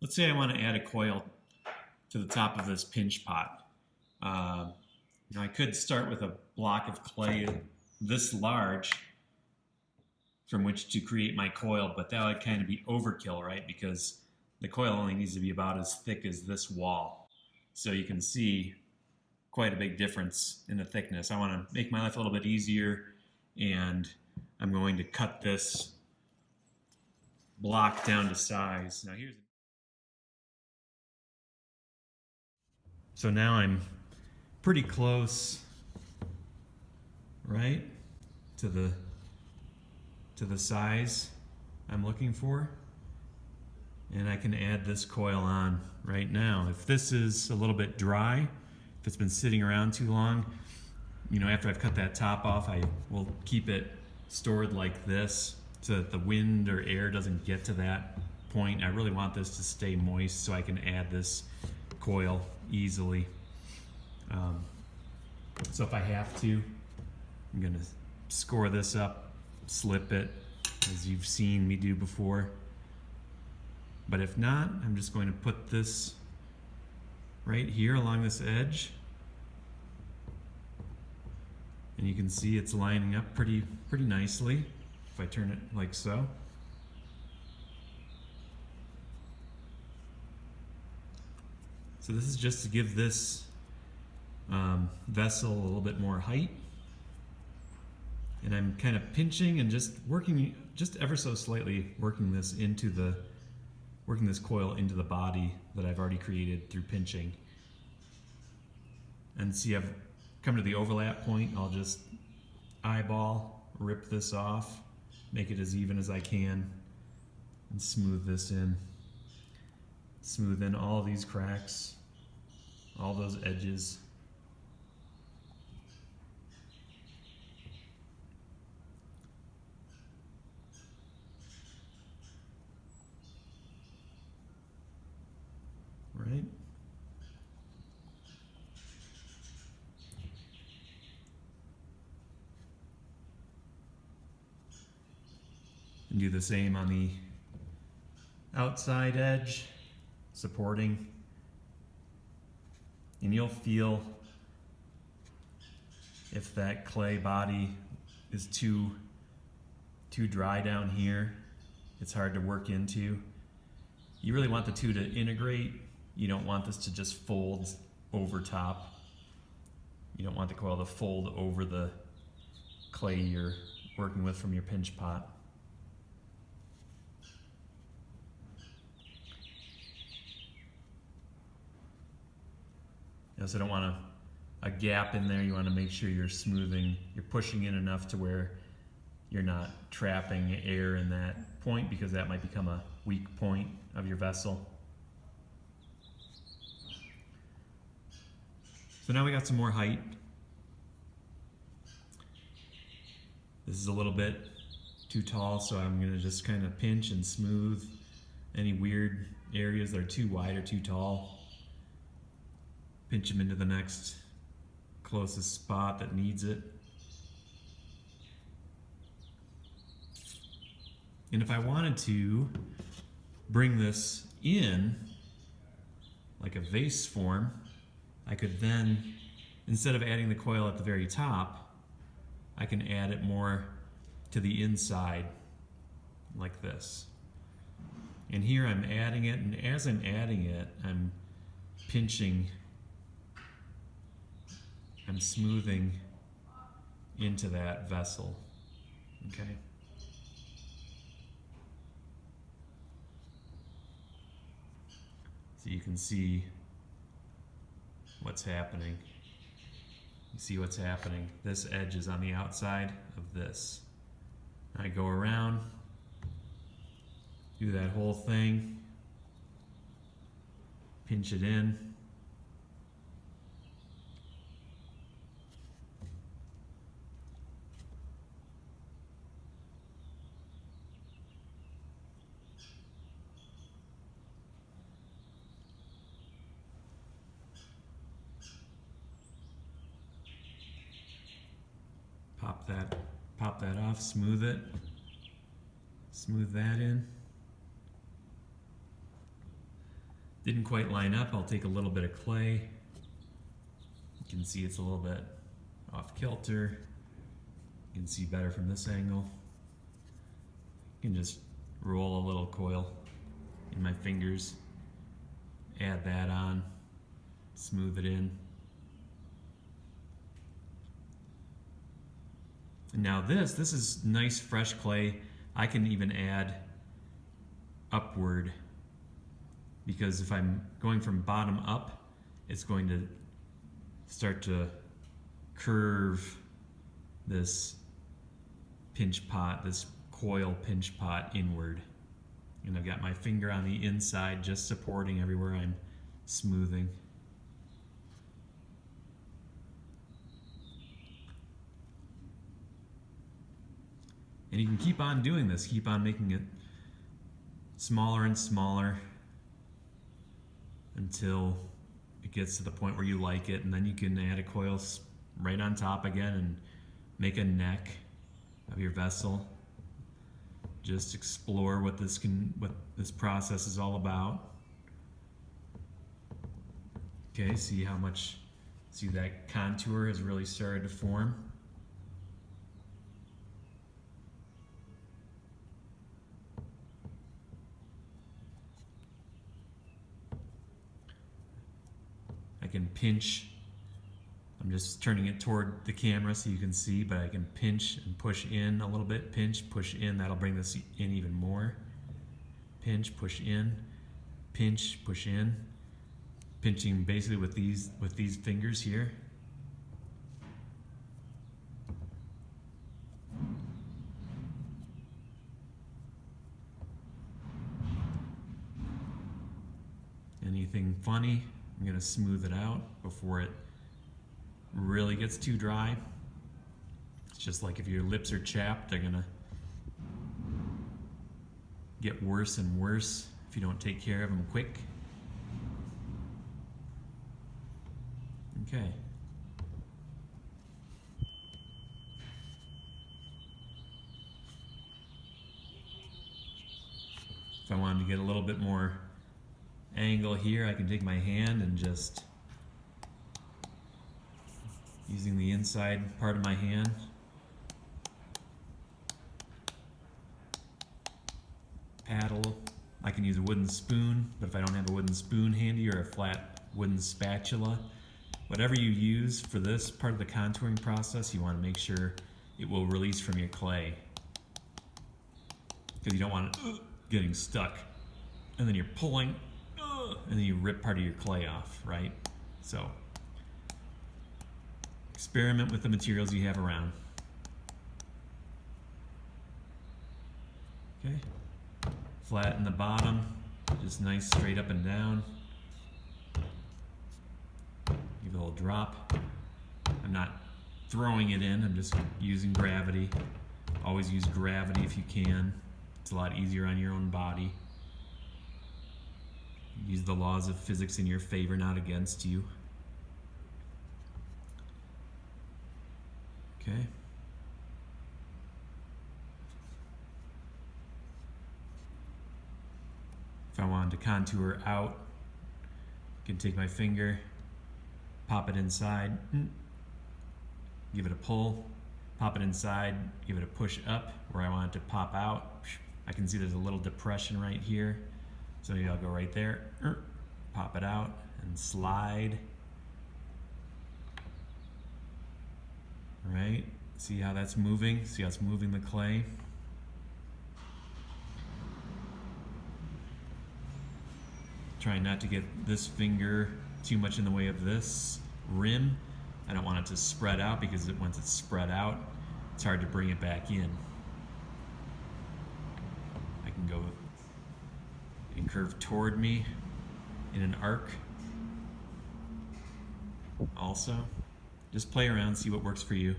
let's say I want to add a coil to the top of this pinch pot. I could start with a block of clay this large from which to create my coil, but that would kind of be overkill, right? Because the coil only needs to be about as thick as this wall. So you can see quite a big difference in the thickness. I want to make my life a little bit easier, and I'm going to cut this block down to size. So now I'm pretty close, right, to the size I'm looking for. And I can add this coil on right now. If this is a little bit dry, if it's been sitting around too long, after I've cut that top off, I will keep it stored like this so that the wind or air doesn't get to that point. I really want this to stay moist so I can add this coil easily. So if I have to, I'm gonna score this up, slip it, as you've seen me do before. But if not, I'm just going to put this right here along this edge. And you can see it's lining up pretty nicely if I turn it like so. So this is just to give this vessel a little bit more height. And I'm kind of pinching and just working, just ever so slightly, working this coil into the body that I've already created through pinching. And see, I've come to the overlap point. I'll just eyeball, rip this off, make it as even as I can, and smooth this in. Smooth in all these cracks, all those edges. Right? And do the same on the outside edge, supporting. And you'll feel if that clay body is too dry down here, it's hard to work into. You really want the two to integrate. You don't want this to just fold over top. You don't want the coil to fold over the clay you're working with from your pinch pot. You also don't want a gap in there. You want to make sure you're smoothing, you're pushing in enough to where you're not trapping air in that point, because that might become a weak point of your vessel. So now we got some more height. This is a little bit too tall, so I'm going to just kind of pinch and smooth any weird areas that are too wide or too tall. Pinch them into the next closest spot that needs it. And if I wanted to bring this in like a vase form, I could then, instead of adding the coil at the very top, I can add it more to the inside like this. And here I'm adding it, and as I'm adding it, I'm pinching, I'm smoothing into that vessel, okay? So you can see what's happening. You see what's happening. This edge is on the outside of this. I go around, do that whole thing, pinch it in. Pop that off, smooth it, smooth that in. Didn't quite line up. I'll take a little bit of clay. You can see it's a little bit off kilter. You can see better from this angle. You can just roll a little coil in my fingers, add that on, smooth it in. And now this is nice fresh clay. I can even add upward, because if I'm going from bottom up, it's going to start to curve this pinch pot, this coil pinch pot inward. And I've got my finger on the inside just supporting everywhere I'm smoothing. And you can keep on doing this, keep on making it smaller and smaller until it gets to the point where you like it, and then you can add a coil right on top again and make a neck of your vessel. Just explore what this process is all about. Okay, see that contour has really started to form. I can pinch. I'm just turning it toward the camera so you can see, but I can pinch and push in a little bit. Pinch, push in. That'll bring this in even more. Pinch, push in. Pinch, push in. Pinching basically with these fingers here. Anything funny, I'm going to smooth it out before it really gets too dry. It's just like if your lips are chapped, they're going to get worse and worse if you don't take care of them quick. Okay. If I wanted to get a little bit more angle here, I can take my hand and just, using the inside part of my hand, paddle. I can use a wooden spoon, but if I don't have a wooden spoon handy, or a flat wooden spatula, whatever you use for this part of the contouring process, you want to make sure it will release from your clay, because you don't want it getting stuck and then you're pulling and then you rip part of your clay off, right? So experiment with the materials you have around. Okay, flatten the bottom, just nice straight up and down. Give it a little drop. I'm not throwing it in, I'm just using gravity. Always use gravity if you can. It's a lot easier on your own body. Use the laws of physics in your favor, not against you. Okay. If I wanted to contour out, I can take my finger, pop it inside, give it a pull, pop it inside, give it a push up where I want it to pop out. I can see there's a little depression right here. So maybe I'll go right there, pop it out, and slide. All right, see how that's moving? See how it's moving the clay? Trying not to get this finger too much in the way of this rim. I don't want it to spread out, because once it's spread out, it's hard to bring it back in. I can go and curve toward me in an arc. Also, just play around, see what works for you.